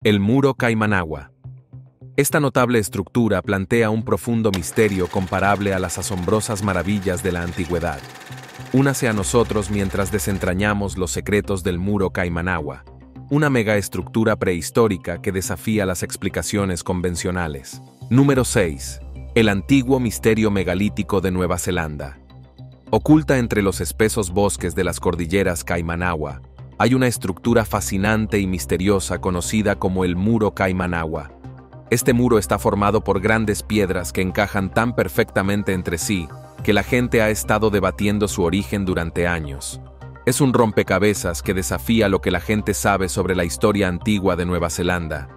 El muro Caimanagua. Esta notable estructura plantea un profundo misterio comparable a las asombrosas maravillas de la antigüedad. Únase a nosotros mientras desentrañamos los secretos del muro Caimanagua, una megaestructura prehistórica que desafía las explicaciones convencionales. Número 6. El antiguo misterio megalítico de Nueva Zelanda. Oculta entre los espesos bosques de las cordilleras Caimanagua, hay una estructura fascinante y misteriosa conocida como el muro Caimanagua. Este muro está formado por grandes piedras que encajan tan perfectamente entre sí que la gente ha estado debatiendo su origen durante años. Es un rompecabezas que desafía lo que la gente sabe sobre la historia antigua de Nueva Zelanda.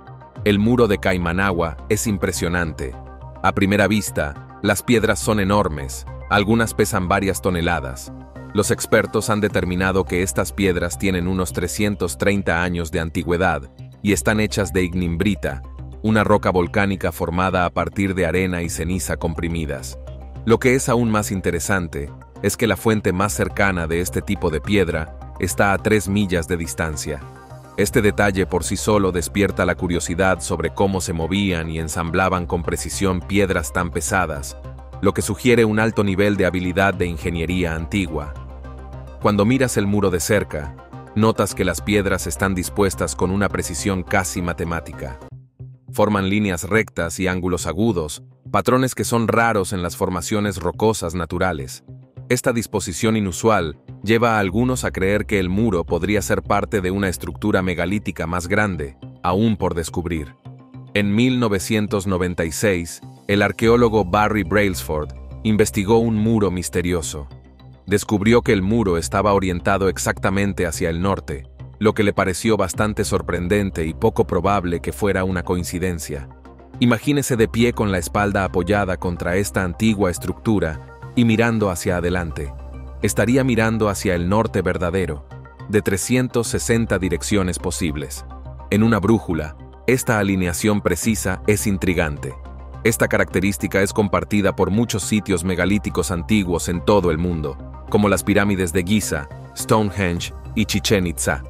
El muro de Caimanagua es impresionante. A primera vista, las piedras son enormes, algunas pesan varias toneladas. Los expertos han determinado que estas piedras tienen unos 330 años de antigüedad y están hechas de ignimbrita, una roca volcánica formada a partir de arena y ceniza comprimidas. Lo que es aún más interesante es que la fuente más cercana de este tipo de piedra está a 3 millas de distancia. Este detalle por sí solo despierta la curiosidad sobre cómo se movían y ensamblaban con precisión piedras tan pesadas, lo que sugiere un alto nivel de habilidad de ingeniería antigua. Cuando miras el muro de cerca, notas que las piedras están dispuestas con una precisión casi matemática. Forman líneas rectas y ángulos agudos, patrones que son raros en las formaciones rocosas naturales. Esta disposición inusual lleva a algunos a creer que el muro podría ser parte de una estructura megalítica más grande, aún por descubrir. En 1996, el arqueólogo Barry Brailsford investigó un muro misterioso. Descubrió que el muro estaba orientado exactamente hacia el norte, lo que le pareció bastante sorprendente y poco probable que fuera una coincidencia. Imagínese de pie con la espalda apoyada contra esta antigua estructura y mirando hacia adelante. Estaría mirando hacia el norte verdadero, de 360 direcciones posibles. En una brújula, esta alineación precisa es intrigante. Esta característica es compartida por muchos sitios megalíticos antiguos en todo el mundo, como las pirámides de Giza, Stonehenge y Chichén Itzá.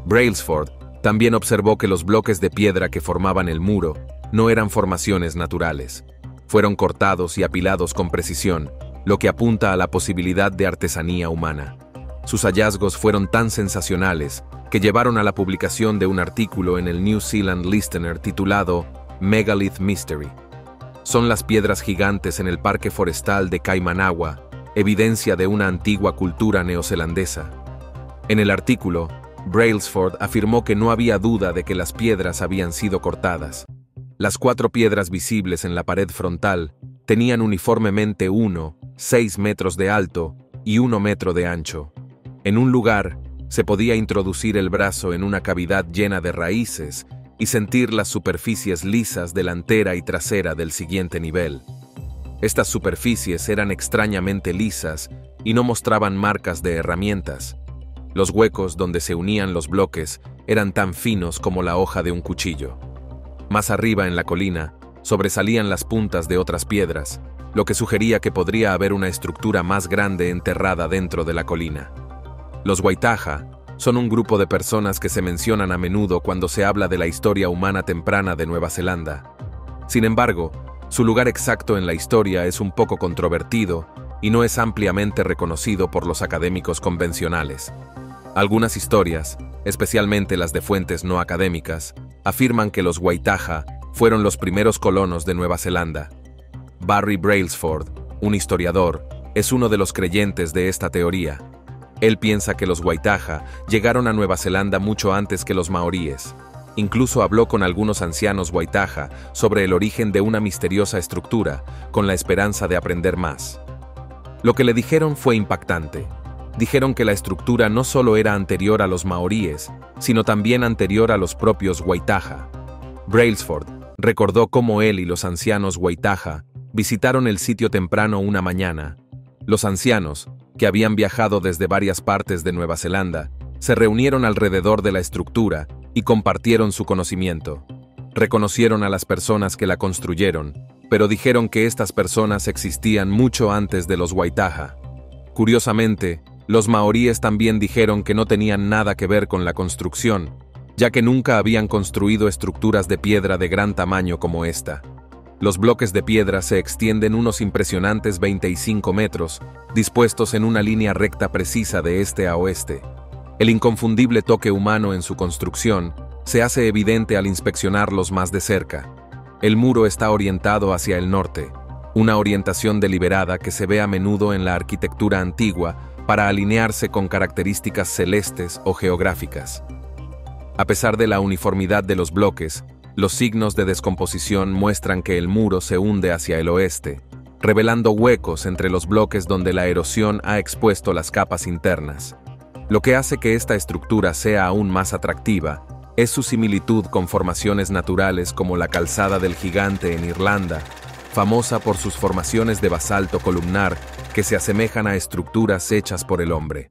Brailsford también observó que los bloques de piedra que formaban el muro no eran formaciones naturales. Fueron cortados y apilados con precisión, lo que apunta a la posibilidad de artesanía humana. Sus hallazgos fueron tan sensacionales que llevaron a la publicación de un artículo en el New Zealand Listener titulado Megalith Mystery. Son las piedras gigantes en el parque forestal de Caimanagua, evidencia de una antigua cultura neozelandesa. En el artículo, Brailsford afirmó que no había duda de que las piedras habían sido cortadas. Las 4 piedras visibles en la pared frontal tenían uniformemente 6 metros de alto y 1 metro de ancho. En un lugar, se podía introducir el brazo en una cavidad llena de raíces y sentir las superficies lisas delantera y trasera del siguiente nivel. Estas superficies eran extrañamente lisas y no mostraban marcas de herramientas. Los huecos donde se unían los bloques eran tan finos como la hoja de un cuchillo. Más arriba en la colina, sobresalían las puntas de otras piedras, lo que sugería que podría haber una estructura más grande enterrada dentro de la colina. Los Waitaha son un grupo de personas que se mencionan a menudo cuando se habla de la historia humana temprana de Nueva Zelanda. Sin embargo, su lugar exacto en la historia es un poco controvertido y no es ampliamente reconocido por los académicos convencionales. Algunas historias, especialmente las de fuentes no académicas, afirman que los Waitaha fueron los primeros colonos de Nueva Zelanda. Barry Brailsford, un historiador, es uno de los creyentes de esta teoría. Él piensa que los Waitaha llegaron a Nueva Zelanda mucho antes que los maoríes. Incluso habló con algunos ancianos Waitaha sobre el origen de una misteriosa estructura, con la esperanza de aprender más. Lo que le dijeron fue impactante. Dijeron que la estructura no solo era anterior a los maoríes, sino también anterior a los propios Waitaha. Brailsford recordó cómo él y los ancianos Waitaha visitaron el sitio temprano una mañana. Los ancianos, que habían viajado desde varias partes de Nueva Zelanda, se reunieron alrededor de la estructura y compartieron su conocimiento. Reconocieron a las personas que la construyeron, pero dijeron que estas personas existían mucho antes de los Waitaha. Curiosamente, los maoríes también dijeron que no tenían nada que ver con la construcción, ya que nunca habían construido estructuras de piedra de gran tamaño como esta. Los bloques de piedra se extienden unos impresionantes 25 metros, dispuestos en una línea recta precisa de este a oeste. El inconfundible toque humano en su construcción se hace evidente al inspeccionarlos más de cerca. El muro está orientado hacia el norte, una orientación deliberada que se ve a menudo en la arquitectura antigua para alinearse con características celestes o geográficas. A pesar de la uniformidad de los bloques, los signos de descomposición muestran que el muro se hunde hacia el oeste, revelando huecos entre los bloques donde la erosión ha expuesto las capas internas. Lo que hace que esta estructura sea aún más atractiva es su similitud con formaciones naturales como la Calzada del Gigante en Irlanda, famosa por sus formaciones de basalto columnar que se asemejan a estructuras hechas por el hombre.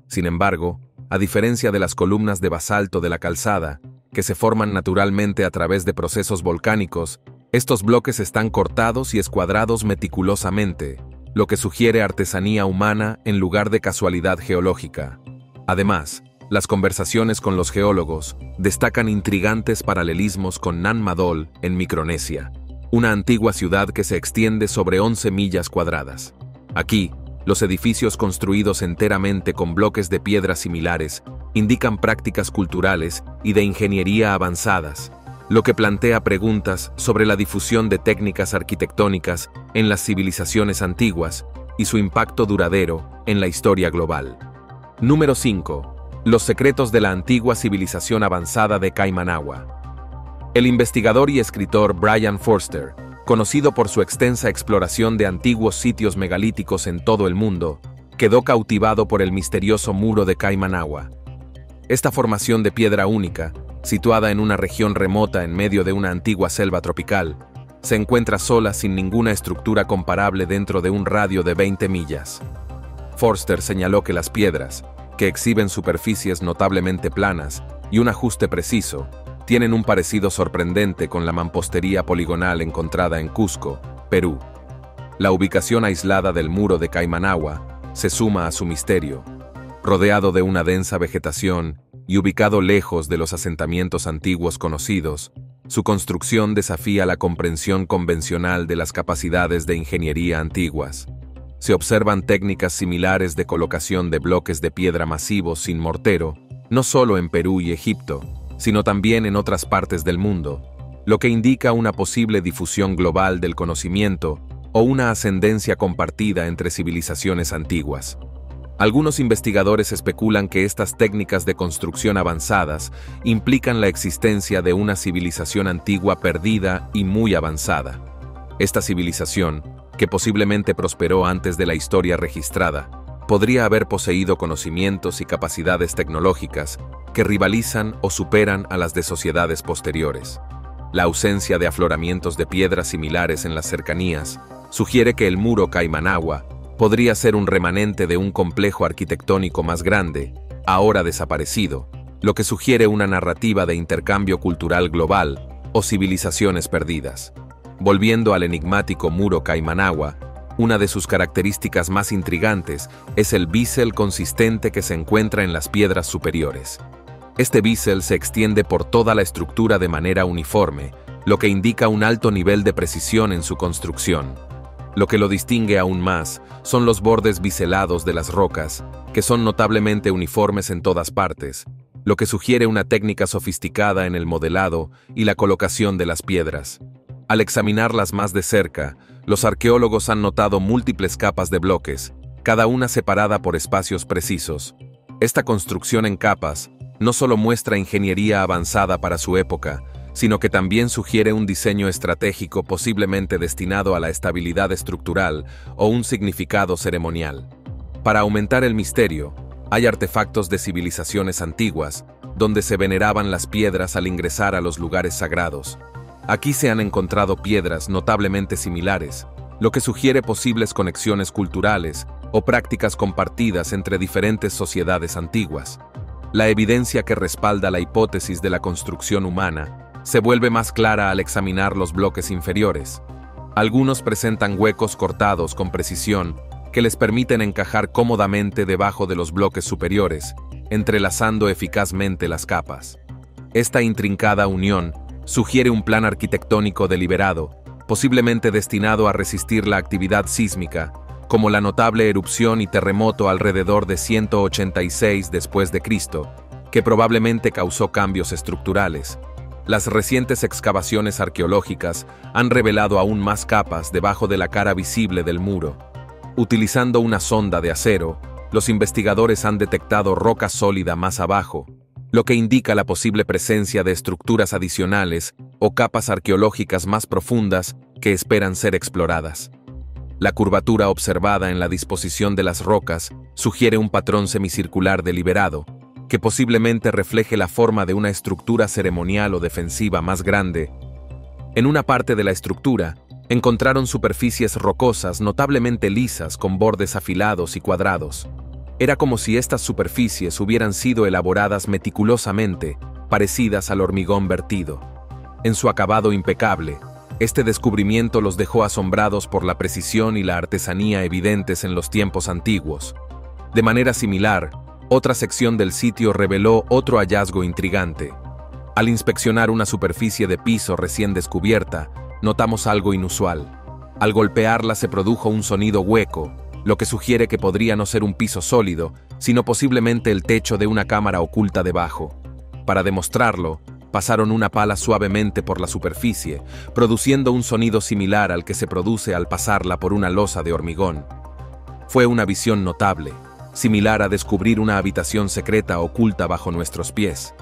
Sin embargo, a diferencia de las columnas de basalto de la calzada, que se forman naturalmente a través de procesos volcánicos, estos bloques están cortados y escuadrados meticulosamente, lo que sugiere artesanía humana en lugar de casualidad geológica. Además, las conversaciones con los geólogos destacan intrigantes paralelismos con Nan Madol en Micronesia, una antigua ciudad que se extiende sobre 11 millas cuadradas. Aquí, los edificios construidos enteramente con bloques de piedra similares indican prácticas culturales y de ingeniería avanzadas, lo que plantea preguntas sobre la difusión de técnicas arquitectónicas en las civilizaciones antiguas y su impacto duradero en la historia global. Número 5. Los secretos de la antigua civilización avanzada de Kaimanawa. El investigador y escritor Brian Forster, conocido por su extensa exploración de antiguos sitios megalíticos en todo el mundo, quedó cautivado por el misterioso muro de Kaimanawa. Esta formación de piedra única, situada en una región remota en medio de una antigua selva tropical, se encuentra sola sin ninguna estructura comparable dentro de un radio de 20 millas. Forster señaló que las piedras, que exhiben superficies notablemente planas y un ajuste preciso, tienen un parecido sorprendente con la mampostería poligonal encontrada en Cusco, Perú. La ubicación aislada del muro de Kaimanawa se suma a su misterio. Rodeado de una densa vegetación y ubicado lejos de los asentamientos antiguos conocidos, su construcción desafía la comprensión convencional de las capacidades de ingeniería antiguas. Se observan técnicas similares de colocación de bloques de piedra masivos sin mortero, no solo en Perú y Egipto, sino también en otras partes del mundo, lo que indica una posible difusión global del conocimiento o una ascendencia compartida entre civilizaciones antiguas. Algunos investigadores especulan que estas técnicas de construcción avanzadas implican la existencia de una civilización antigua perdida y muy avanzada. Esta civilización, que posiblemente prosperó antes de la historia registrada, podría haber poseído conocimientos y capacidades tecnológicas que rivalizan o superan a las de sociedades posteriores. La ausencia de afloramientos de piedras similares en las cercanías sugiere que el muro Kaimanawa podría ser un remanente de un complejo arquitectónico más grande, ahora desaparecido, lo que sugiere una narrativa de intercambio cultural global o civilizaciones perdidas. Volviendo al enigmático muro Kaimanawa, una de sus características más intrigantes es el bisel consistente que se encuentra en las piedras superiores. Este bisel se extiende por toda la estructura de manera uniforme, lo que indica un alto nivel de precisión en su construcción. Lo que lo distingue aún más son los bordes biselados de las rocas, que son notablemente uniformes en todas partes, lo que sugiere una técnica sofisticada en el modelado y la colocación de las piedras. Al examinarlas más de cerca, los arqueólogos han notado múltiples capas de bloques, cada una separada por espacios precisos. Esta construcción en capas no solo muestra ingeniería avanzada para su época, sino que también sugiere un diseño estratégico posiblemente destinado a la estabilidad estructural o un significado ceremonial. Para aumentar el misterio, hay artefactos de civilizaciones antiguas, donde se veneraban las piedras al ingresar a los lugares sagrados. Aquí se han encontrado piedras notablemente similares, lo que sugiere posibles conexiones culturales o prácticas compartidas entre diferentes sociedades antiguas. La evidencia que respalda la hipótesis de la construcción humana se vuelve más clara al examinar los bloques inferiores. Algunos presentan huecos cortados con precisión que les permiten encajar cómodamente debajo de los bloques superiores, entrelazando eficazmente las capas. Esta intrincada unión sugiere un plan arquitectónico deliberado, posiblemente destinado a resistir la actividad sísmica, como la notable erupción y terremoto alrededor de 186 después de Cristo, que probablemente causó cambios estructurales. Las recientes excavaciones arqueológicas han revelado aún más capas debajo de la cara visible del muro. Utilizando una sonda de acero, los investigadores han detectado roca sólida más abajo, lo que indica la posible presencia de estructuras adicionales o capas arqueológicas más profundas que esperan ser exploradas. La curvatura observada en la disposición de las rocas sugiere un patrón semicircular deliberado, que posiblemente refleje la forma de una estructura ceremonial o defensiva más grande. En una parte de la estructura, encontraron superficies rocosas notablemente lisas con bordes afilados y cuadrados. Era como si estas superficies hubieran sido elaboradas meticulosamente, parecidas al hormigón vertido. En su acabado impecable, este descubrimiento los dejó asombrados por la precisión y la artesanía evidentes en los tiempos antiguos. De manera similar, otra sección del sitio reveló otro hallazgo intrigante. Al inspeccionar una superficie de piso recién descubierta, notamos algo inusual. Al golpearla se produjo un sonido hueco, lo que sugiere que podría no ser un piso sólido, sino posiblemente el techo de una cámara oculta debajo. Para demostrarlo, pasaron una pala suavemente por la superficie, produciendo un sonido similar al que se produce al pasarla por una losa de hormigón. Fue una visión notable, similar a descubrir una habitación secreta oculta bajo nuestros pies.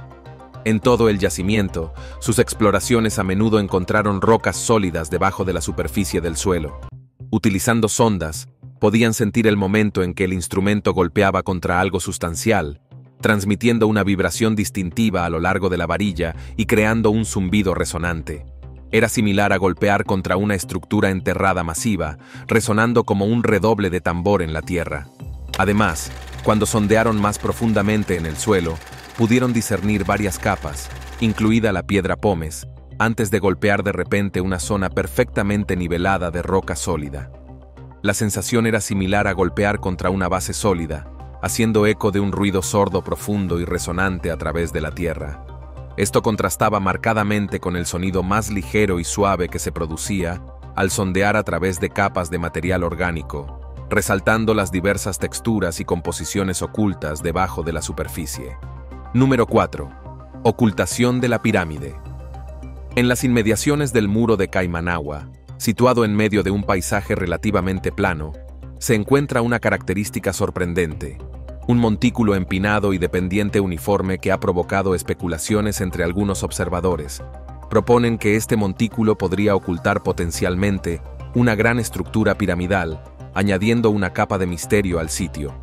En todo el yacimiento, sus exploraciones a menudo encontraron rocas sólidas debajo de la superficie del suelo. Utilizando sondas, podían sentir el momento en que el instrumento golpeaba contra algo sustancial, transmitiendo una vibración distintiva a lo largo de la varilla y creando un zumbido resonante. Era similar a golpear contra una estructura enterrada masiva, resonando como un redoble de tambor en la tierra. Además, cuando sondearon más profundamente en el suelo, pudieron discernir varias capas, incluida la piedra pómez, antes de golpear de repente una zona perfectamente nivelada de roca sólida. La sensación era similar a golpear contra una base sólida, haciendo eco de un ruido sordo profundo y resonante a través de la tierra. Esto contrastaba marcadamente con el sonido más ligero y suave que se producía al sondear a través de capas de material orgánico, resaltando las diversas texturas y composiciones ocultas debajo de la superficie. Número 4. Ocultación de la pirámide. En las inmediaciones del muro de Caimanagua, situado en medio de un paisaje relativamente plano, se encuentra una característica sorprendente: un montículo empinado y de pendiente uniforme que ha provocado especulaciones entre algunos observadores. Proponen que este montículo podría ocultar potencialmente una gran estructura piramidal, añadiendo una capa de misterio al sitio.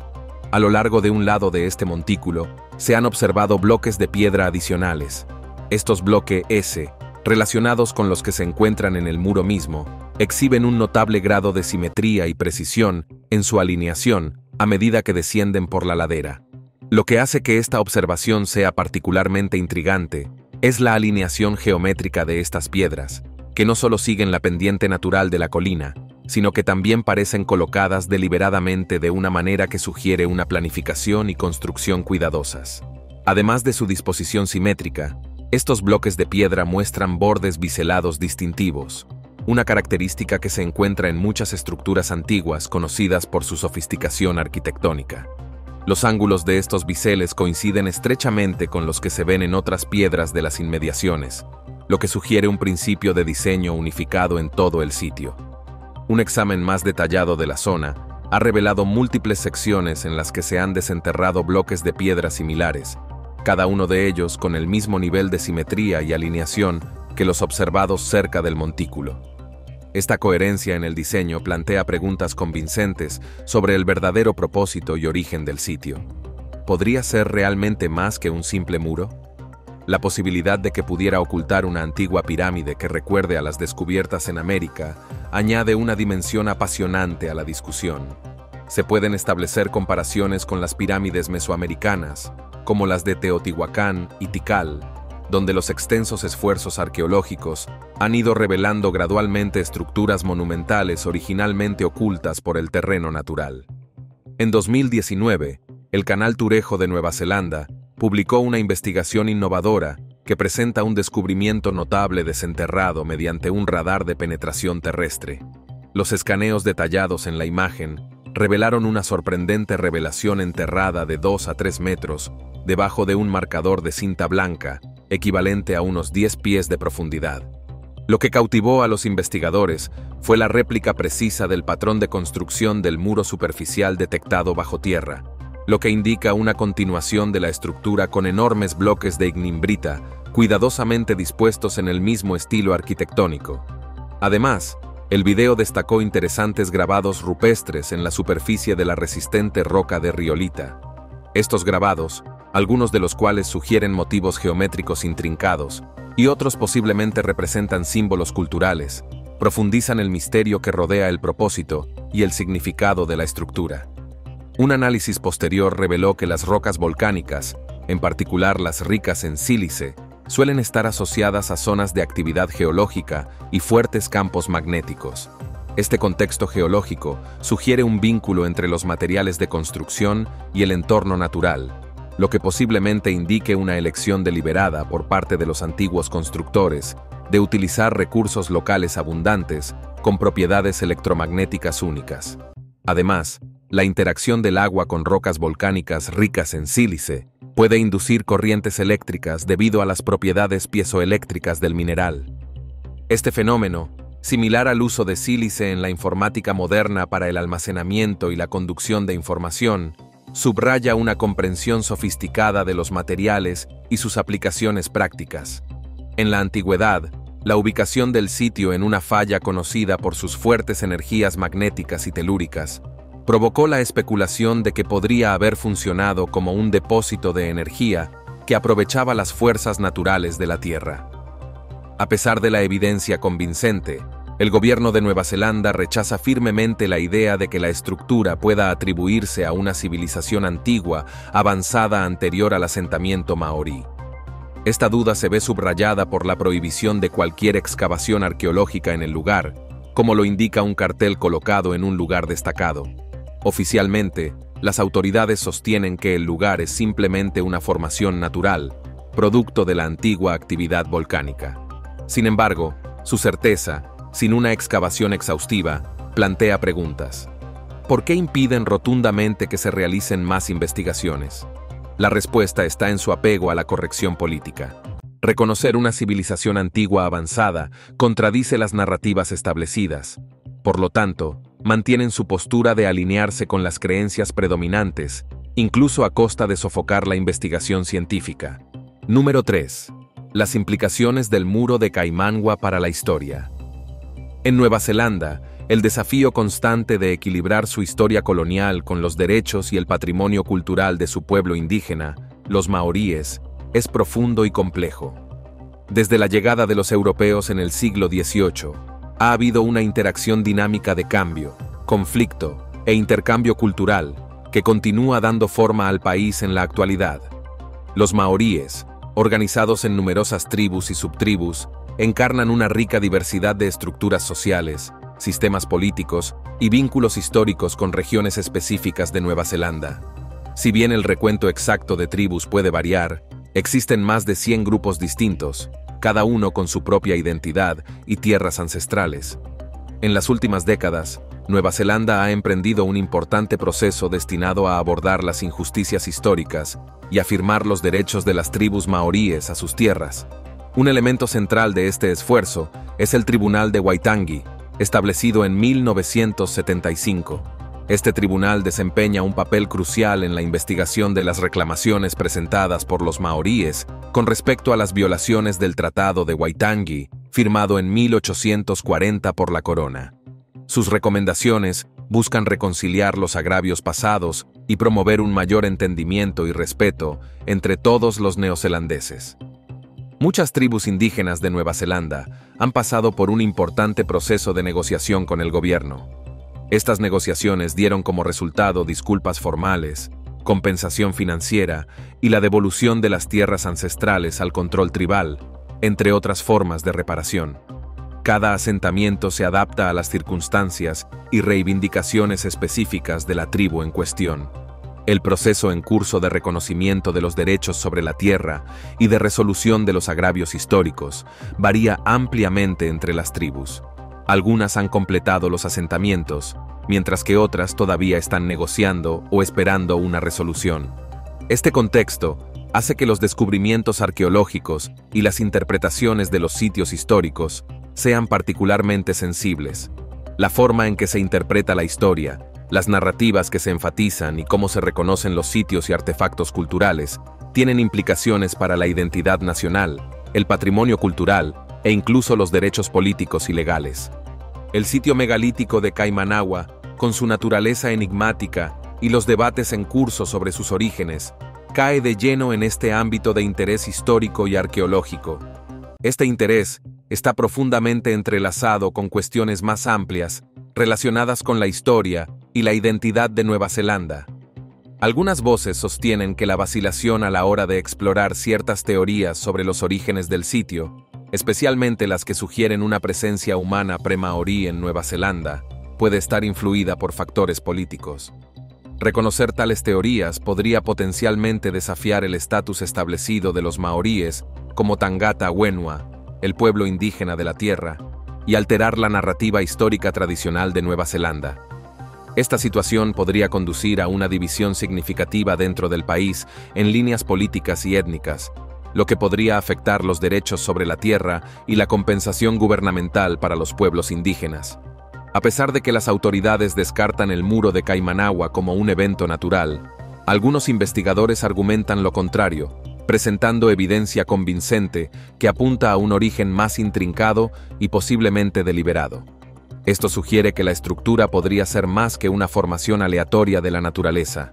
A lo largo de un lado de este montículo, se han observado bloques de piedra adicionales. Estos bloques S, relacionados con los que se encuentran en el muro mismo, exhiben un notable grado de simetría y precisión en su alineación a medida que descienden por la ladera. Lo que hace que esta observación sea particularmente intrigante es la alineación geométrica de estas piedras, que no solo siguen la pendiente natural de la colina, sino que también parecen colocadas deliberadamente de una manera que sugiere una planificación y construcción cuidadosas. Además de su disposición simétrica, estos bloques de piedra muestran bordes biselados distintivos, una característica que se encuentra en muchas estructuras antiguas conocidas por su sofisticación arquitectónica. Los ángulos de estos biseles coinciden estrechamente con los que se ven en otras piedras de las inmediaciones, lo que sugiere un principio de diseño unificado en todo el sitio. Un examen más detallado de la zona ha revelado múltiples secciones en las que se han desenterrado bloques de piedra similares, cada uno de ellos con el mismo nivel de simetría y alineación que los observados cerca del montículo. Esta coherencia en el diseño plantea preguntas convincentes sobre el verdadero propósito y origen del sitio. ¿Podría ser realmente más que un simple muro? La posibilidad de que pudiera ocultar una antigua pirámide que recuerde a las descubiertas en América añade una dimensión apasionante a la discusión. Se pueden establecer comparaciones con las pirámides mesoamericanas, como las de Teotihuacán y Tikal, donde los extensos esfuerzos arqueológicos han ido revelando gradualmente estructuras monumentales originalmente ocultas por el terreno natural. En 2019, el Canal Turejo de Nueva Zelanda publicó una investigación innovadora que presenta un descubrimiento notable desenterrado mediante un radar de penetración terrestre. Los escaneos detallados en la imagen revelaron una sorprendente revelación enterrada de 2 a 3 metros debajo de un marcador de cinta blanca, equivalente a unos 10 pies de profundidad. Lo que cautivó a los investigadores fue la réplica precisa del patrón de construcción del muro superficial detectado bajo tierra, lo que indica una continuación de la estructura con enormes bloques de ignimbrita, cuidadosamente dispuestos en el mismo estilo arquitectónico. Además, el video destacó interesantes grabados rupestres en la superficie de la resistente roca de riolita. Estos grabados, algunos de los cuales sugieren motivos geométricos intrincados, y otros posiblemente representan símbolos culturales, profundizan el misterio que rodea el propósito y el significado de la estructura. Un análisis posterior reveló que las rocas volcánicas, en particular las ricas en sílice, suelen estar asociadas a zonas de actividad geológica y fuertes campos magnéticos. Este contexto geológico sugiere un vínculo entre los materiales de construcción y el entorno natural, lo que posiblemente indique una elección deliberada por parte de los antiguos constructores de utilizar recursos locales abundantes con propiedades electromagnéticas únicas. Además, la interacción del agua con rocas volcánicas ricas en sílice puede inducir corrientes eléctricas debido a las propiedades piezoeléctricas del mineral. Este fenómeno, similar al uso de sílice en la informática moderna para el almacenamiento y la conducción de información, subraya una comprensión sofisticada de los materiales y sus aplicaciones prácticas. En la antigüedad, la ubicación del sitio en una falla conocida por sus fuertes energías magnéticas y telúricas provocó la especulación de que podría haber funcionado como un depósito de energía que aprovechaba las fuerzas naturales de la Tierra. A pesar de la evidencia convincente, el gobierno de Nueva Zelanda rechaza firmemente la idea de que la estructura pueda atribuirse a una civilización antigua avanzada anterior al asentamiento maorí. Esta duda se ve subrayada por la prohibición de cualquier excavación arqueológica en el lugar, como lo indica un cartel colocado en un lugar destacado. Oficialmente, las autoridades sostienen que el lugar es simplemente una formación natural, producto de la antigua actividad volcánica. Sin embargo, su certeza, sin una excavación exhaustiva, plantea preguntas. ¿Por qué impiden rotundamente que se realicen más investigaciones? La respuesta está en su apego a la corrección política. Reconocer una civilización antigua avanzada contradice las narrativas establecidas. Por lo tanto, mantienen su postura de alinearse con las creencias predominantes, incluso a costa de sofocar la investigación científica. Número 3. Las implicaciones del muro de Kaimangwa para la historia. En Nueva Zelanda, el desafío constante de equilibrar su historia colonial con los derechos y el patrimonio cultural de su pueblo indígena, los maoríes, es profundo y complejo. Desde la llegada de los europeos en el siglo XVIII, ha habido una interacción dinámica de cambio, conflicto e intercambio cultural que continúa dando forma al país en la actualidad. Los maoríes, organizados en numerosas tribus y subtribus, encarnan una rica diversidad de estructuras sociales, sistemas políticos y vínculos históricos con regiones específicas de Nueva Zelanda. Si bien el recuento exacto de tribus puede variar, existen más de 100 grupos distintos, cada uno con su propia identidad y tierras ancestrales. En las últimas décadas, Nueva Zelanda ha emprendido un importante proceso destinado a abordar las injusticias históricas y afirmar los derechos de las tribus maoríes a sus tierras. Un elemento central de este esfuerzo es el Tribunal de Waitangi, establecido en 1975. Este tribunal desempeña un papel crucial en la investigación de las reclamaciones presentadas por los maoríes con respecto a las violaciones del Tratado de Waitangi, firmado en 1840 por la corona. Sus recomendaciones buscan reconciliar los agravios pasados y promover un mayor entendimiento y respeto entre todos los neozelandeses. Muchas tribus indígenas de Nueva Zelanda han pasado por un importante proceso de negociación con el gobierno. Estas negociaciones dieron como resultado disculpas formales, compensación financiera y la devolución de las tierras ancestrales al control tribal, entre otras formas de reparación. Cada asentamiento se adapta a las circunstancias y reivindicaciones específicas de la tribu en cuestión. El proceso en curso de reconocimiento de los derechos sobre la tierra y de resolución de los agravios históricos varía ampliamente entre las tribus. Algunas han completado los asentamientos, mientras que otras todavía están negociando o esperando una resolución. Este contexto hace que los descubrimientos arqueológicos y las interpretaciones de los sitios históricos sean particularmente sensibles. La forma en que se interpreta la historia, las narrativas que se enfatizan y cómo se reconocen los sitios y artefactos culturales tienen implicaciones para la identidad nacional, el patrimonio cultural e incluso los derechos políticos y legales. El sitio megalítico de Caimanagua, con su naturaleza enigmática y los debates en curso sobre sus orígenes, cae de lleno en este ámbito de interés histórico y arqueológico. Este interés está profundamente entrelazado con cuestiones más amplias relacionadas con la historia y la identidad de Nueva Zelanda. Algunas voces sostienen que la vacilación a la hora de explorar ciertas teorías sobre los orígenes del sitio, especialmente las que sugieren una presencia humana pre-maorí en Nueva Zelanda, puede estar influida por factores políticos. Reconocer tales teorías podría potencialmente desafiar el estatus establecido de los maoríes como Tangata Wenua, el pueblo indígena de la tierra, y alterar la narrativa histórica tradicional de Nueva Zelanda. Esta situación podría conducir a una división significativa dentro del país en líneas políticas y étnicas, lo que podría afectar los derechos sobre la tierra y la compensación gubernamental para los pueblos indígenas. A pesar de que las autoridades descartan el muro de Caimanagua como un evento natural, algunos investigadores argumentan lo contrario, presentando evidencia convincente que apunta a un origen más intrincado y posiblemente deliberado. Esto sugiere que la estructura podría ser más que una formación aleatoria de la naturaleza.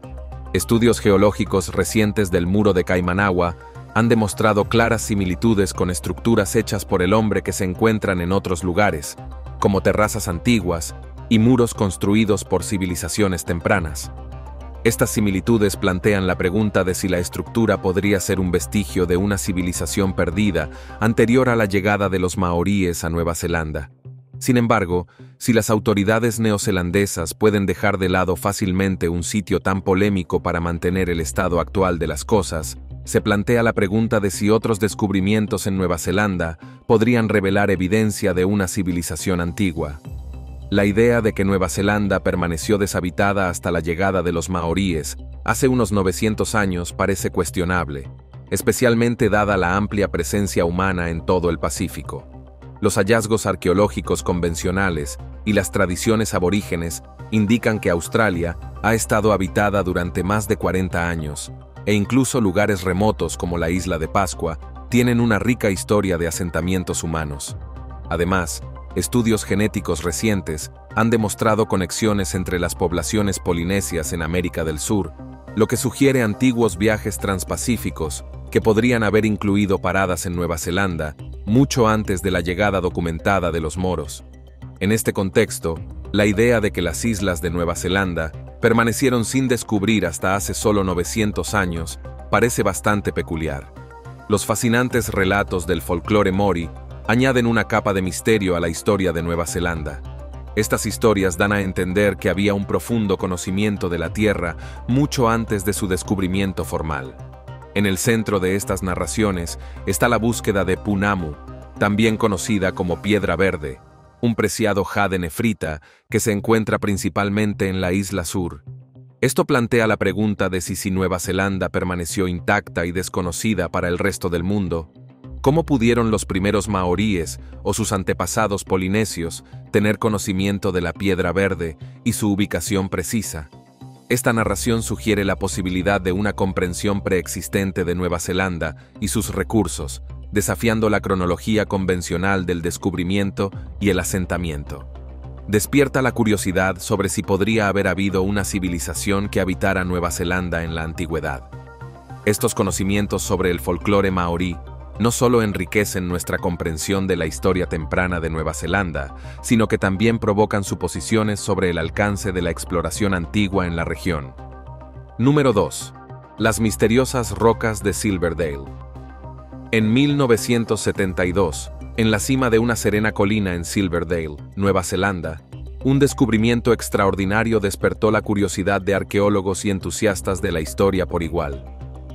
Estudios geológicos recientes del muro de Caimanagua han demostrado claras similitudes con estructuras hechas por el hombre que se encuentran en otros lugares, como terrazas antiguas y muros construidos por civilizaciones tempranas. Estas similitudes plantean la pregunta de si la estructura podría ser un vestigio de una civilización perdida anterior a la llegada de los maoríes a Nueva Zelanda. Sin embargo, si las autoridades neozelandesas pueden dejar de lado fácilmente un sitio tan polémico para mantener el estado actual de las cosas, se plantea la pregunta de si otros descubrimientos en Nueva Zelanda podrían revelar evidencia de una civilización antigua. La idea de que Nueva Zelanda permaneció deshabitada hasta la llegada de los maoríes hace unos 900 años parece cuestionable, especialmente dada la amplia presencia humana en todo el Pacífico. Los hallazgos arqueológicos convencionales y las tradiciones aborígenes indican que Australia ha estado habitada durante más de 40 años, e incluso lugares remotos como la isla de Pascua tienen una rica historia de asentamientos humanos. Además, estudios genéticos recientes han demostrado conexiones entre las poblaciones polinesias en América del Sur, lo que sugiere antiguos viajes transpacíficos que podrían haber incluido paradas en Nueva Zelanda mucho antes de la llegada documentada de los moros. En este contexto, la idea de que las islas de Nueva Zelanda permanecieron sin descubrir hasta hace solo 900 años parece bastante peculiar. Los fascinantes relatos del folclore Maori añaden una capa de misterio a la historia de Nueva Zelanda. Estas historias dan a entender que había un profundo conocimiento de la tierra mucho antes de su descubrimiento formal. En el centro de estas narraciones está la búsqueda de Punamu, también conocida como Piedra Verde, un preciado jade nefrita que se encuentra principalmente en la isla sur. Esto plantea la pregunta de si Nueva Zelanda permaneció intacta y desconocida para el resto del mundo. ¿Cómo pudieron los primeros maoríes o sus antepasados polinesios tener conocimiento de la Piedra Verde y su ubicación precisa? Esta narración sugiere la posibilidad de una comprensión preexistente de Nueva Zelanda y sus recursos, desafiando la cronología convencional del descubrimiento y el asentamiento. Despierta la curiosidad sobre si podría haber habido una civilización que habitara Nueva Zelanda en la antigüedad. Estos conocimientos sobre el folclore maorí no solo enriquecen nuestra comprensión de la historia temprana de Nueva Zelanda, sino que también provocan suposiciones sobre el alcance de la exploración antigua en la región. Número 2. Las misteriosas rocas de Silverdale. En 1972, en la cima de una serena colina en Silverdale, Nueva Zelanda, Un descubrimiento extraordinario despertó la curiosidad de arqueólogos y entusiastas de la historia por igual.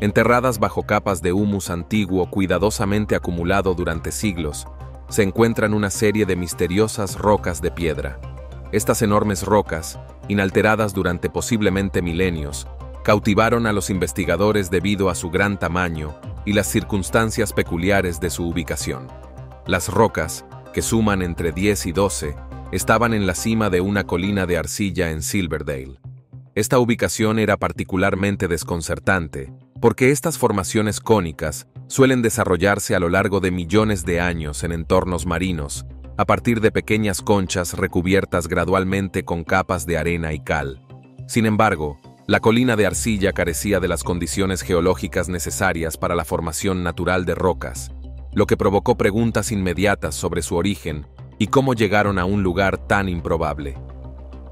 Enterradas bajo capas de humus antiguo cuidadosamente acumulado durante siglos, se encuentran una serie de misteriosas rocas de piedra. Estas enormes rocas, inalteradas durante posiblemente milenios, cautivaron a los investigadores debido a su gran tamaño y las circunstancias peculiares de su ubicación. Las rocas, que suman entre 10 y 12, estaban en la cima de una colina de arcilla en Silverdale. Esta ubicación era particularmente desconcertante, porque estas formaciones cónicas suelen desarrollarse a lo largo de millones de años en entornos marinos, a partir de pequeñas conchas recubiertas gradualmente con capas de arena y cal. Sin embargo, la colina de arcilla carecía de las condiciones geológicas necesarias para la formación natural de rocas, lo que provocó preguntas inmediatas sobre su origen y cómo llegaron a un lugar tan improbable.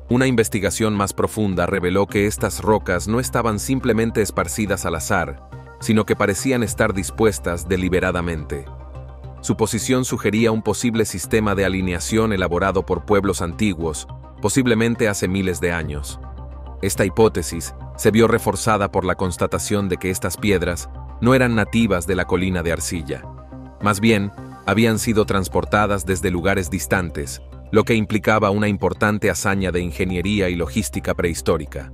Una investigación más profunda reveló que estas rocas no estaban simplemente esparcidas al azar, sino que parecían estar dispuestas deliberadamente. Su posición sugería un posible sistema de alineación elaborado por pueblos antiguos, posiblemente hace miles de años. Esta hipótesis se vio reforzada por la constatación de que estas piedras no eran nativas de la colina de arcilla. Más bien, habían sido transportadas desde lugares distantes, lo que implicaba una importante hazaña de ingeniería y logística prehistórica.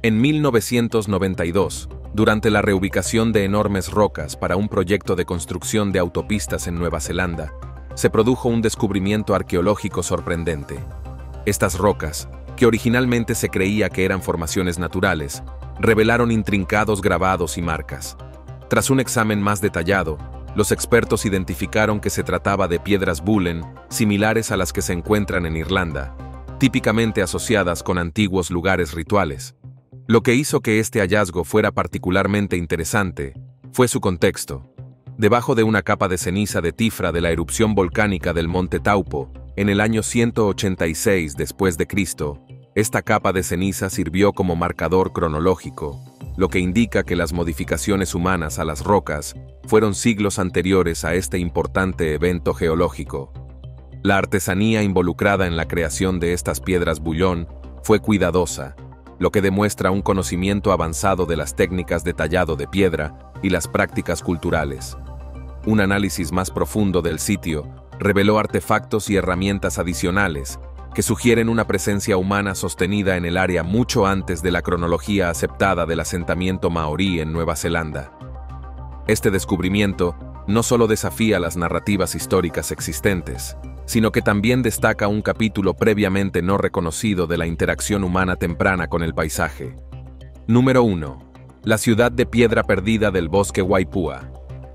En 1992, durante la reubicación de enormes rocas para un proyecto de construcción de autopistas en Nueva Zelanda, se produjo un descubrimiento arqueológico sorprendente. Estas rocas, que originalmente se creía que eran formaciones naturales, revelaron intrincados grabados y marcas. Tras un examen más detallado, los expertos identificaron que se trataba de piedras Bullen, similares a las que se encuentran en Irlanda, típicamente asociadas con antiguos lugares rituales. Lo que hizo que este hallazgo fuera particularmente interesante fue su contexto. Debajo de una capa de ceniza de tifra de la erupción volcánica del monte Taupo, en el año 186 después de Cristo, esta capa de ceniza sirvió como marcador cronológico, lo que indica que las modificaciones humanas a las rocas fueron siglos anteriores a este importante evento geológico. La artesanía involucrada en la creación de estas piedras bullón fue cuidadosa, lo que demuestra un conocimiento avanzado de las técnicas de tallado de piedra y las prácticas culturales. Un análisis más profundo del sitio reveló artefactos y herramientas adicionales que sugieren una presencia humana sostenida en el área mucho antes de la cronología aceptada del asentamiento maorí en Nueva Zelanda. Este descubrimiento no solo desafía las narrativas históricas existentes, sino que también destaca un capítulo previamente no reconocido de la interacción humana temprana con el paisaje. Número 1. La ciudad de piedra perdida del bosque Waipua.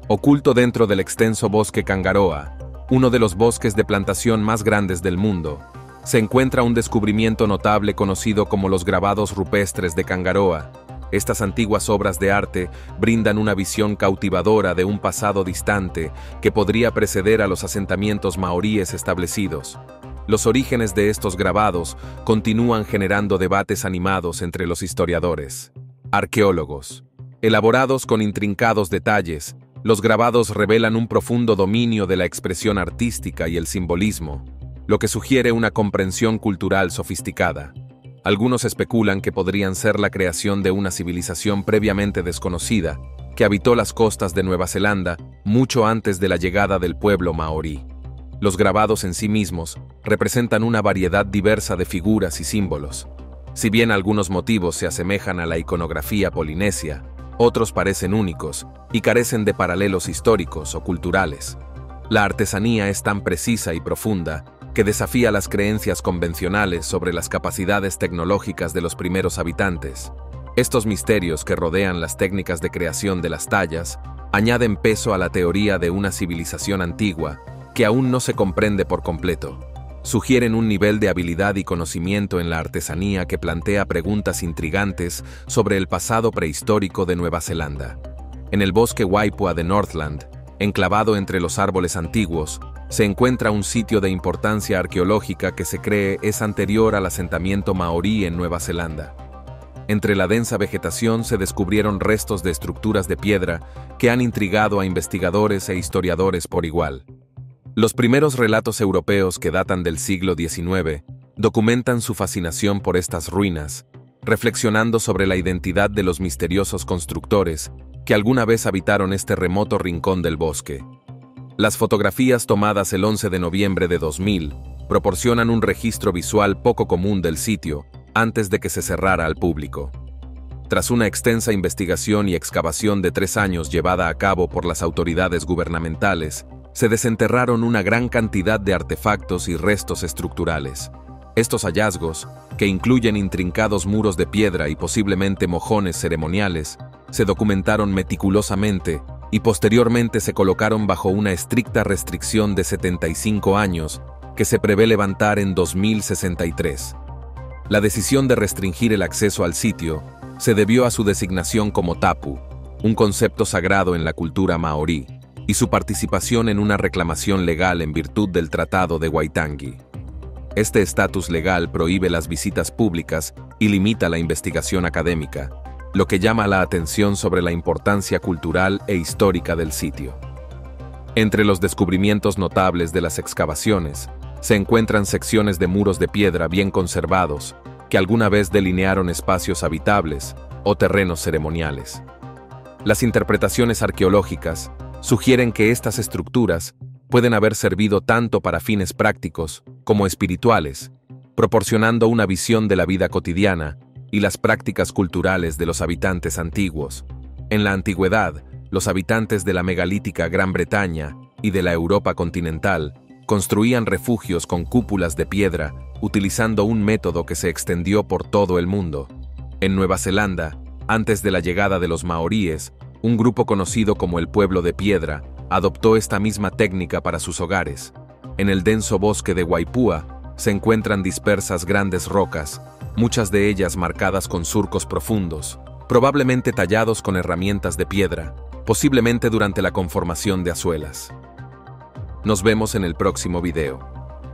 Oculto dentro del extenso bosque Kangaroa, uno de los bosques de plantación más grandes del mundo, se encuentra un descubrimiento notable conocido como los grabados rupestres de Kangaroa. Estas antiguas obras de arte brindan una visión cautivadora de un pasado distante que podría preceder a los asentamientos maoríes establecidos. Los orígenes de estos grabados continúan generando debates animados entre los historiadores. Arqueólogos. Elaborados con intrincados detalles, los grabados revelan un profundo dominio de la expresión artística y el simbolismo, lo que sugiere una comprensión cultural sofisticada. Algunos especulan que podrían ser la creación de una civilización previamente desconocida que habitó las costas de Nueva Zelanda mucho antes de la llegada del pueblo maorí. Los grabados en sí mismos representan una variedad diversa de figuras y símbolos. Si bien algunos motivos se asemejan a la iconografía polinesia, otros parecen únicos y carecen de paralelos históricos o culturales. La artesanía es tan precisa y profunda que desafía las creencias convencionales sobre las capacidades tecnológicas de los primeros habitantes. Estos misterios que rodean las técnicas de creación de las tallas añaden peso a la teoría de una civilización antigua que aún no se comprende por completo. Sugieren un nivel de habilidad y conocimiento en la artesanía que plantea preguntas intrigantes sobre el pasado prehistórico de Nueva Zelanda. En el bosque Waipua de Northland, enclavado entre los árboles antiguos, se encuentra un sitio de importancia arqueológica que se cree es anterior al asentamiento maorí en Nueva Zelanda. Entre la densa vegetación se descubrieron restos de estructuras de piedra que han intrigado a investigadores e historiadores por igual. Los primeros relatos europeos, que datan del siglo XIX, documentan su fascinación por estas ruinas, reflexionando sobre la identidad de los misteriosos constructores que alguna vez habitaron este remoto rincón del bosque. Las fotografías tomadas el 11 de noviembre de 2000 proporcionan un registro visual poco común del sitio antes de que se cerrara al público. Tras una extensa investigación y excavación de 3 años llevada a cabo por las autoridades gubernamentales, se desenterraron una gran cantidad de artefactos y restos estructurales. Estos hallazgos, que incluyen intrincados muros de piedra y posiblemente mojones ceremoniales, se documentaron meticulosamente y posteriormente se colocaron bajo una estricta restricción de 75 años que se prevé levantar en 2063. La decisión de restringir el acceso al sitio se debió a su designación como tapu, un concepto sagrado en la cultura maorí, y su participación en una reclamación legal en virtud del Tratado de Waitangi. Este estatus legal prohíbe las visitas públicas y limita la investigación académica, lo que llama la atención sobre la importancia cultural e histórica del sitio. Entre los descubrimientos notables de las excavaciones, se encuentran secciones de muros de piedra bien conservados, que alguna vez delinearon espacios habitables o terrenos ceremoniales. Las interpretaciones arqueológicas sugieren que estas estructuras pueden haber servido tanto para fines prácticos como espirituales, proporcionando una visión de la vida cotidiana y las prácticas culturales de los habitantes antiguos. En la antigüedad, los habitantes de la megalítica Gran Bretaña y de la Europa continental construían refugios con cúpulas de piedra, utilizando un método que se extendió por todo el mundo. En Nueva Zelanda, antes de la llegada de los maoríes, un grupo conocido como el Pueblo de Piedra adoptó esta misma técnica para sus hogares. En el denso bosque de Waipua se encuentran dispersas grandes rocas, muchas de ellas marcadas con surcos profundos, probablemente tallados con herramientas de piedra, posiblemente durante la conformación de azuelas. Nos vemos en el próximo video.